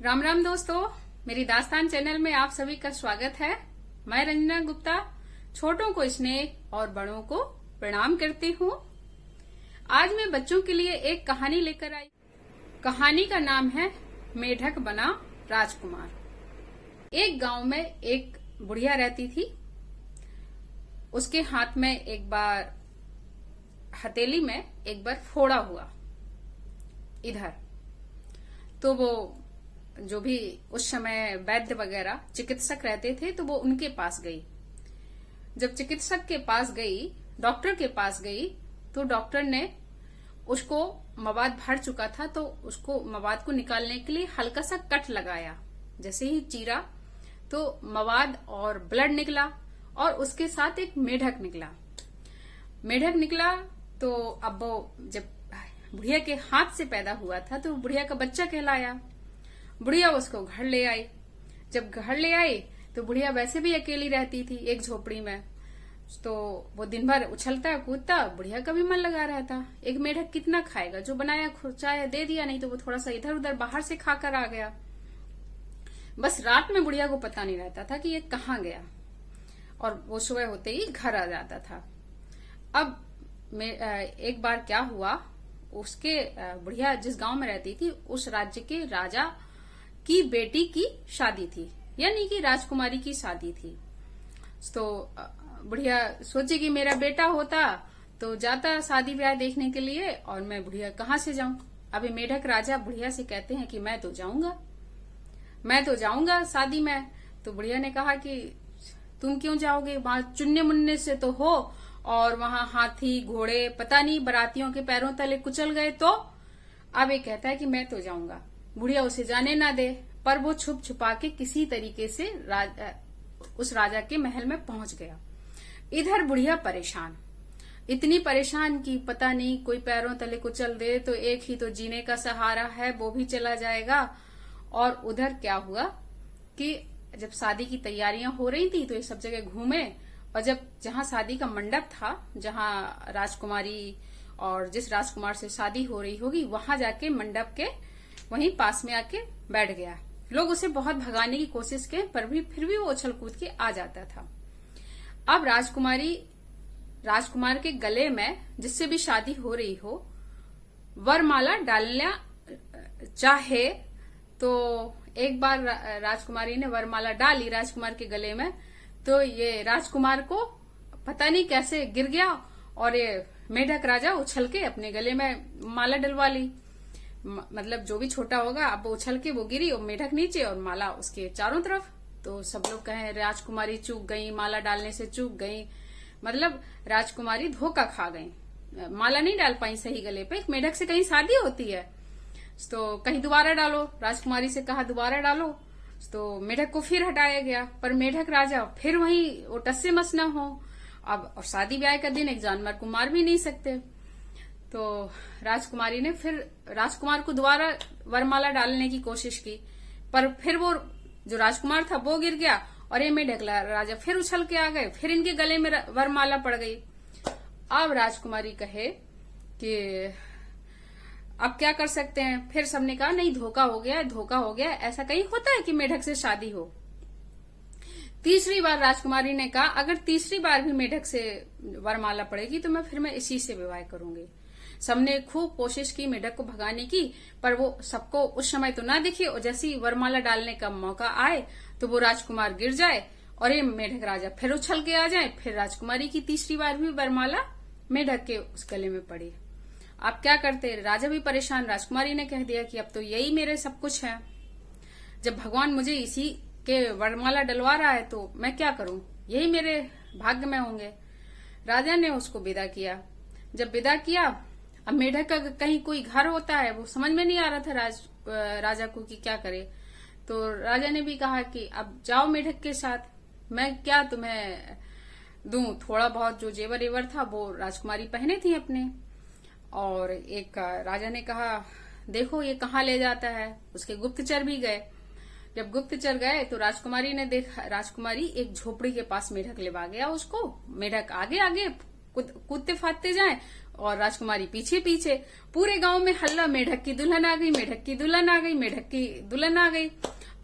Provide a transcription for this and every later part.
राम राम दोस्तों, मेरी दास्तान चैनल में आप सभी का स्वागत है। मैं रंजना गुप्ता छोटों को स्नेह और बड़ों को प्रणाम करती हूँ। आज मैं बच्चों के लिए एक कहानी लेकर आई। कहानी का नाम है मेढक बना राजकुमार। एक गांव में एक बुढ़िया रहती थी। उसके हाथ में एक बार हथेली में एक बार फोड़ा हुआ इधर। तो वो जो भी उस समय वैद्य वगैरह चिकित्सक रहते थे तो वो उनके पास गई। जब चिकित्सक के पास गई, डॉक्टर के पास गई, तो डॉक्टर ने उसको मवाद भर चुका था तो उसको मवाद को निकालने के लिए हल्का सा कट लगाया। जैसे ही चीरा तो मवाद और ब्लड निकला और उसके साथ एक मेढक निकला। तो अब वो जब बुढ़िया के हाथ से पैदा हुआ था तो बुढ़िया का बच्चा कहलाया। बुढ़िया उसको घर ले आई। जब घर ले आई तो बुढ़िया वैसे भी अकेली रहती थी एक झोपड़ी में। तो वो दिन भर उछलता कूदता, बुढ़िया का भी मन लगा रहता। एक मेढक कितना खाएगा, जो बनाया खुर्चाया दे दिया, नहीं तो वो थोड़ा सा इधर उधर बाहर से खाकर आ गया। बस रात में बुढ़िया को पता नहीं रहता था कि ये कहाँ गया, और वो सुबह होते ही घर आ जाता था। अब एक बार क्या हुआ, उसके बुढ़िया जिस गांव में रहती थी उस राज्य के राजा की बेटी की शादी थी, यानी कि राजकुमारी की शादी थी। तो बुढ़िया सोची कि मेरा बेटा होता तो जाता शादी ब्याह देखने के लिए, और मैं बुढ़िया कहाँ से जाऊं। अभी मेढक राजा बुढ़िया से कहते हैं कि मैं तो जाऊंगा शादी में। तो बुढ़िया ने कहा कि तुम क्यों जाओगे, वहां चुन्ने मुन्ने से तो हो, और वहां हाथी घोड़े पता नहीं बारातियों के पैरों तले कुचल गए तो। अब ये कहता है कि मैं तो जाऊंगा। बुढ़िया उसे जाने ना दे, पर वो छुप छुपा के किसी तरीके से उस राजा के महल में पहुंच गया। इधर बुढ़िया परेशान, इतनी परेशान कि पता नहीं कोई पैरों तले कुचल दे तो एक ही तो जीने का सहारा है, वो भी चला जाएगा। और उधर क्या हुआ कि जब शादी की तैयारियां हो रही थी तो ये सब जगह घूमे, और जब जहां शादी का मंडप था, जहां राजकुमारी और जिस राजकुमार से शादी हो रही होगी, वहां जाके मंडप के वहीं पास में आके बैठ गया। लोग उसे बहुत भगाने की कोशिश की, पर भी फिर भी वो उछल कूद के आ जाता था। अब राजकुमार के गले में जिससे भी शादी हो रही हो वरमाला डालना चाहे, तो एक बार राजकुमारी ने वरमाला डाली राजकुमार के गले में, तो ये राजकुमार को पता नहीं कैसे गिर गया, और ये मेढक राजा उछल के अपने गले में माला डलवा ली। मतलब जो भी छोटा होगा, अब वो उछल के वो गिरी और मेढक नीचे और माला उसके चारों तरफ। तो सब लोग कहें राजकुमारी चूक गई, माला डालने से चूक गई, मतलब राजकुमारी धोखा खा गई, माला नहीं डाल पाई सही गले पे। एक मेढक से कहीं शादी होती है तो कहीं दोबारा डालो, राजकुमारी से कहा दोबारा डालो, तो मेढक को फिर हटाया गया, पर मेढक राजा फिर वही वो टस से मस न हो। अब और शादी ब्याह का दिन, एक जानवर को मार भी नहीं सकते। तो राजकुमारी ने फिर राजकुमार को दोबारा वरमाला डालने की कोशिश की, पर फिर वो जो राजकुमार था वो गिर गया, और ये मेढक राजा फिर उछल के आ गए, फिर इनके गले में वरमाला पड़ गई। अब राजकुमारी कहे कि अब क्या कर सकते हैं, फिर सबने कहा नहीं धोखा हो गया, ऐसा कहीं होता है कि मेढक से शादी हो। तीसरी बार राजकुमारी ने कहा अगर तीसरी बार भी मेढक से वरमाला पड़ेगी तो मैं इसी से विवाह करूंगी। सबने खूब कोशिश की मेढक को भगाने की, पर वो सबको उस समय तो ना दिखे, और जैसे ही वरमाला डालने का मौका आए तो वो राजकुमार गिर जाए और ये मेढक राजा फिर उछल के आ जाए। फिर राजकुमारी की तीसरी बार भी वरमाला मेढक के उस गले में पड़ी। आप क्या करते, राजा भी परेशान। राजकुमारी ने कह दिया कि अब तो यही मेरे सब कुछ है, जब भगवान मुझे इसी के वरमाला डलवा रहा है तो मैं क्या करूं, यही मेरे भाग्य में होंगे। राजा ने उसको विदा किया। जब विदा किया, अब मेढक का कहीं कोई घर होता है, वो समझ में नहीं आ रहा था राजा को कि क्या करे। तो राजा ने भी कहा कि अब जाओ मेढक के साथ, मैं क्या तुम्हें दूं, थोड़ा बहुत जो जेवर एवर था वो राजकुमारी पहने थी अपने। और एक राजा ने कहा देखो ये कहाँ ले जाता है। उसके गुप्तचर भी गए। जब गुप्तचर गए तो राजकुमारी ने देखा, राजकुमारी एक झोपड़ी के पास मेढक लेवा गया उसको। मेढक आगे आगे कूदते फादते जाएं और राजकुमारी पीछे पीछे। पूरे गांव में हल्ला, मेढक की दुल्हन आ गई, मेढक की दुल्हन आ गई, मेढक की दुल्हन आ गई।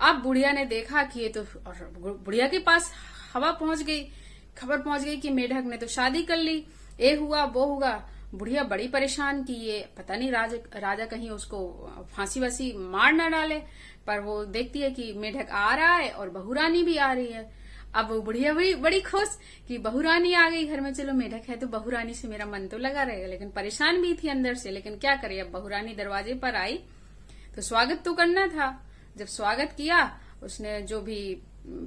अब बुढ़िया ने देखा कि ये तो, और बुढ़िया के पास खबर पहुंच गई कि मेढक ने तो शादी कर ली, ये हुआ वो हुआ। बुढ़िया बड़ी परेशान कि ये पता नहीं राजा कहीं उसको फांसी वासी मार ना डाले। पर वो देखती है कि मेढक आ रहा है और बहू रानी भी आ रही है। अब वो बुढ़िया बड़ी खुश कि बहू रानी आ गई घर में, चलो मेढक है तो बहू रानी से मेरा मन तो लगा रहेगा। लेकिन परेशान भी थी अंदर से, लेकिन क्या करे, अब बहू रानी दरवाजे पर आई तो स्वागत तो करना था। जब स्वागत किया, उसने जो भी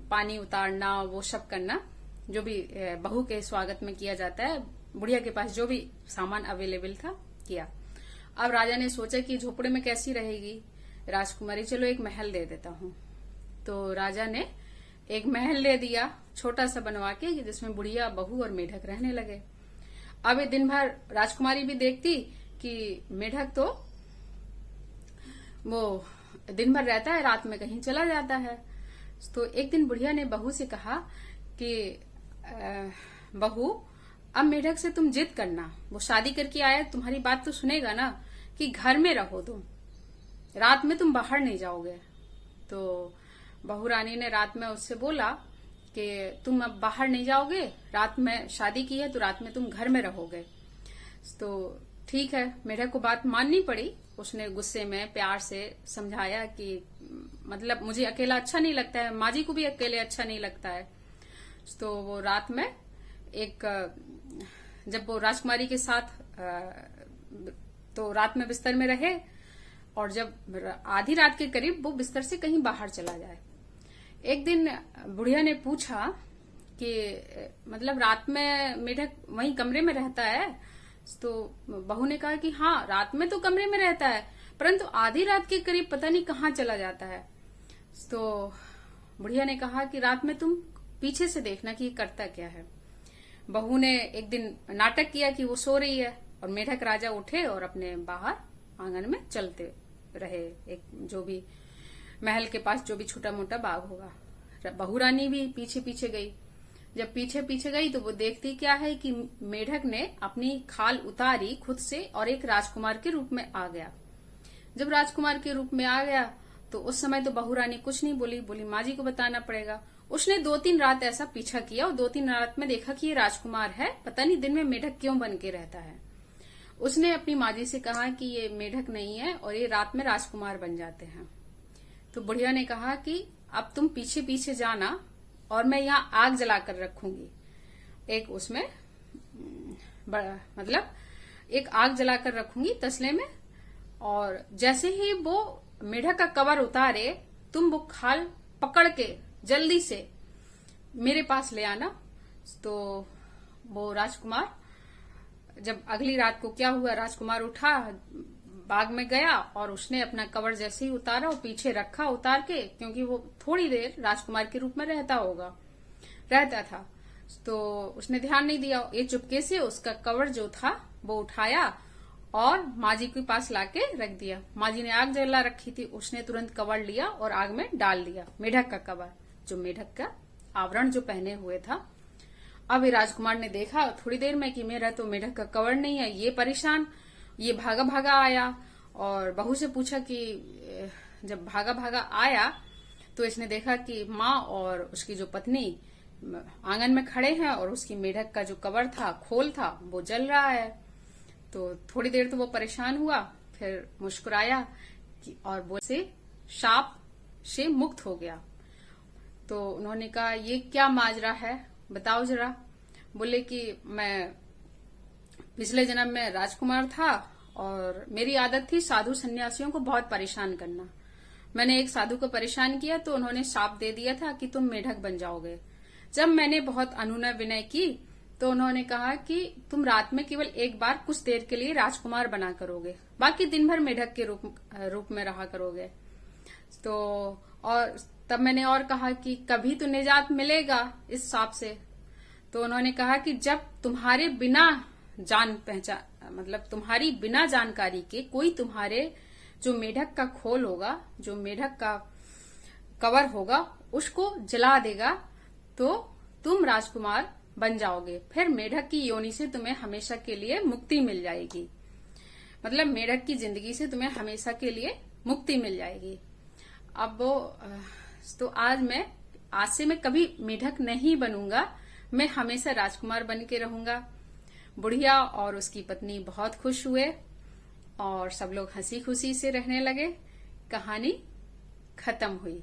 पानी उतारना वो सब करना, जो भी बहू के स्वागत में किया जाता है, बुढ़िया के पास जो भी सामान अवेलेबल था किया। अब राजा ने सोचा कि झोपड़े में कैसी रहेगी राजकुमारी, चलो एक महल दे देता हूँ। तो राजा ने एक महल ले दिया छोटा सा बनवा के, जिसमें बुढ़िया, बहू और मेढक रहने लगे। अब ये दिन भर राजकुमारी भी देखती कि मेढक तो वो दिन भर रहता है, रात में कहीं चला जाता है। तो एक दिन बुढ़िया ने बहू से कहा कि बहू, अब मेढक से तुम जिद करना, वो शादी करके आया, तुम्हारी बात तो सुनेगा ना, कि घर में रहो तुम, रात में तुम बाहर नहीं जाओगे। तो बहू रानी ने रात में उससे बोला कि तुम अब बाहर नहीं जाओगे, रात में शादी की है तो रात में तुम घर में रहोगे। तो ठीक है, मेढक को बात माननी पड़ी। उसने गुस्से में प्यार से समझाया कि मतलब मुझे अकेला अच्छा नहीं लगता है, माँ जी को भी अकेले अच्छा नहीं लगता है। तो वो रात में जब वो राजकुमारी के साथ तो रात में बिस्तर में रहे, और जब आधी रात के करीब वो बिस्तर से कहीं बाहर चला जाए। एक दिन बुढ़िया ने पूछा कि मतलब रात में मेढक वहीं कमरे में रहता है? तो बहू ने कहा कि हाँ, रात में तो कमरे में रहता है, परंतु आधी रात के करीब पता नहीं कहाँ चला जाता है। तो बुढ़िया ने कहा कि रात में तुम पीछे से देखना कि ये करता क्या है। बहू ने एक दिन नाटक किया कि वो सो रही है, और मेढक राजा उठे और अपने बाहर आंगन में चलते रहे, एक जो भी महल के पास जो भी छोटा मोटा बाग होगा। बहू रानी भी पीछे पीछे गई। जब पीछे पीछे गई तो वो देखती क्या है कि मेढक ने अपनी खाल उतारी खुद से और एक राजकुमार के रूप में आ गया। जब राजकुमार के रूप में आ गया तो उस समय तो बहू रानी कुछ नहीं बोली माँ जी को बताना पड़ेगा। उसने 2-3 रात ऐसा पीछा किया, और 2-3 रात में देखा कि ये राजकुमार है, पता नहीं दिन में मेढक क्यों बन के रहता है। उसने अपनी माँ जी से कहा कि ये मेढक नहीं है और ये रात में राजकुमार बन जाते हैं। तो बुढ़िया ने कहा कि अब तुम पीछे पीछे जाना, और मैं यहाँ आग जलाकर रखूंगी, एक उसमें मतलब एक आग जलाकर रखूंगी तसले में, और जैसे ही वो मेढक का कवर उतारे, तुम वो खाल पकड़ के जल्दी से मेरे पास ले आना। तो वो राजकुमार, जब अगली रात को क्या हुआ, राजकुमार उठा, बाग में गया और उसने अपना कवर जैसे ही उतारा और पीछे रखा उतार के, क्योंकि वो थोड़ी देर राजकुमार के रूप में रहता था। तो उसने ध्यान नहीं दिया, ये चुपके से उसका कवर जो था वो उठाया और माँ जी के पास लाके रख दिया। माँ जी ने आग जला रखी थी, उसने तुरंत कवर लिया और आग में डाल दिया मेढक का कवर, जो मेढक का आवरण जो पहने हुए था। अब ये राजकुमार ने देखा थोड़ी देर में कि मेरा तो मेढक का कवर नहीं है। ये परेशान, ये भागा भागा आया और बहू से पूछा कि जब भागा भागा आया तो इसने देखा कि माँ और उसकी जो पत्नी आंगन में खड़े हैं, और उसकी मेढक का जो कवर था, खोल था, वो जल रहा है। तो थोड़ी देर तो वो परेशान हुआ, फिर मुस्कुराया और वो से शाप से मुक्त हो गया। तो उन्होंने कहा, ये क्या माजरा है, बताओ जरा। बोले कि मैं पिछले जन्म में राजकुमार था और मेरी आदत थी साधु सन्यासियों को बहुत परेशान करना। मैंने एक साधु को परेशान किया तो उन्होंने शाप दे दिया था कि तुम मेढक बन जाओगे। जब मैंने बहुत अनुनय विनय की तो उन्होंने कहा कि तुम रात में केवल एक बार कुछ देर के लिए राजकुमार बना करोगे, बाकी दिन भर मेढक के रूप में रहा करोगे। तो और तब मैंने और कहा कि कभी तो निजात मिलेगा इस शाप से। तो उन्होंने कहा कि जब तुम्हारे बिना तुम्हारी बिना जानकारी के कोई तुम्हारे जो मेढक का खोल होगा, जो मेढक का कवर होगा, उसको जला देगा तो तुम राजकुमार बन जाओगे, फिर मेढक की योनि से तुम्हें हमेशा के लिए मुक्ति मिल जाएगी। मतलब मेढक की जिंदगी से तुम्हें हमेशा के लिए मुक्ति मिल जाएगी। अब तो आज से मैं कभी मेढक नहीं बनूंगा, मैं हमेशा राजकुमार बन के रहूंगा। बुढ़िया और उसकी पत्नी बहुत खुश हुए और सब लोग हंसी खुशी से रहने लगे। कहानी खत्म हुई।